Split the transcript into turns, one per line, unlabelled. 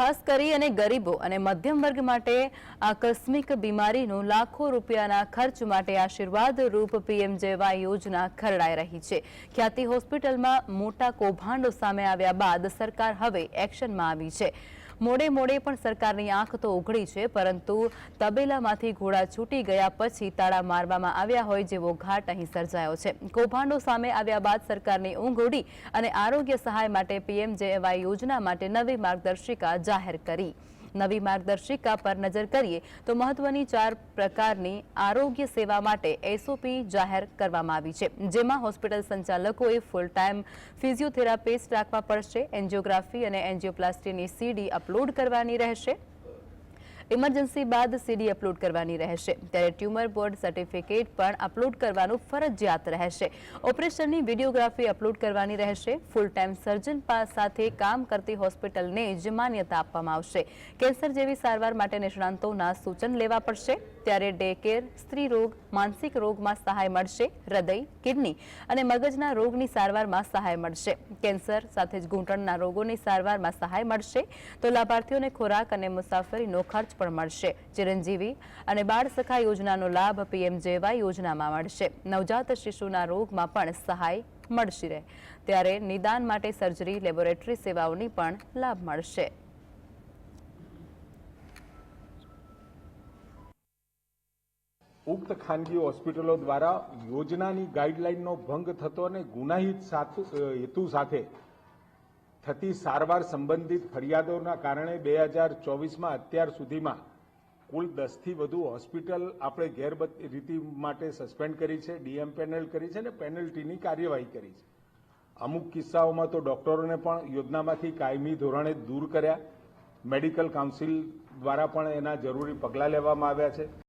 ખાસ કરી અને ગરીબો અને મધ્યમ વર્ગ માટે આકસ્મિક બીમારીનું લાખો રૂપિયાના ખર્ચ માટે આશીર્વાદ રૂપ પીએમજેવાય યોજના ખરડાઈ રહી છે। ખ્યાતિ હોસ્પિટલમાં મોટા કૌભાંડો સામે આવ્યા બાદ સરકાર હવે એક્શનમાં આવી છે। મોડે પણ સરકારની આંખ તો ઉઘડી છે, પરંતુ તબેલામાંથી ઘોડા છૂટી ગયા પછી તાળા મારવામાં આવ્યા હોય જેવો ઘાટ અહીં સર્જાયો છે। કૌભાંડો સામે આવ્યા બાદ સરકારની ઊંઘ ઉડી અને આરોગ્ય સહાય માટે પીએમજેવાય યોજના માટે નવી માર્ગદર્શિકા જાહેર કરી। નવી માર્ગદર્શિકા પર નજર કરીએ તો મહત્વની 4 પ્રકારની આરોગ્ય સેવા માટે એસઓપી જાહેર કરવામાં આવી છે, જેમાં હોસ્પિટલ સંચાલકોએ ફૂલ ટાઈમ ફિઝિયોથેરાપિસ્ટ રાખવા પડશે। એન્જિયોગ્રાફી અને એન્જિયોપ્લાસ્ટીની સીડી અપલોડ કરવાની રહેશે। ઇમરજન્સી બાદ સીડી અપલોડ કરવાની રહેશે, ત્યારે ટ્યુમર બોર્ડ સર્ટિફિકેટ પણ અપલોડ કરવાનું ફરજિયાત રહેશે। ઓપરેશનની વિડીયોગ્રાફી અપલોડ કરવાની રહેશે। ફૂલ ટાઈમ સર્જન સાથે કામ કરતી હોસ્પિટલને જ માન્યતા આપવામાં આવશે। કેન્સર જેવી સારવાર માટે નિષ્ણાંતોના સૂચન લેવા પડશે, ત્યારે ડે કેર, સ્ત્રી રોગ, માનસિક રોગમાં સહાય મળશે। હૃદય, કિડની અને મગજના રોગની સારવારમાં સહાય મળશે। કેન્સર સાથે જ ઘૂંટણના રોગોની સારવારમાં સહાય મળશે, તો લાભાર્થીઓને ખોરાક અને મુસાફરીનો ખર્ચ પણ મળશે। ચિરંજીવી અને બાળ સખા યોજનાનો લાભ પીએમજેવાય યોજનામાં મળશે। નવજાત શિશુના રોગમાં પણ સહાય મળશે રહે, ત્યારે નિદાન માટે સર્જરી, લેબોરેટરી સેવાઓની પણ લાભ મળશે।
ઉક્ત ખાનગી હોસ્પિટલો દ્વારા યોજનાની ગાઈડલાઈનનો ભંગ થતો અને ગુનાહિત હેતુ સાથે થતી સારવાર સંબંધિત ફરિયાદોના કારણે 2024માં અત્યાર સુધીમાં કુલ 10થી વધુ હોસ્પિટલ આપણે ગેરરીતિ માટે સસ્પેન્ડ કરી છે, ડીએમ પેનલ કરી છે અને પેનલ્ટીની કાર્યવાહી કરી છે। અમુક કિસ્સાઓમાં તો ડોક્ટરોને પણ યોજનામાંથી કાયમી ધોરણે દૂર કર્યા। મેડિકલ કાઉન્સિલ દ્વારા પણ એના જરૂરી પગલાં લેવામાં આવ્યા છે।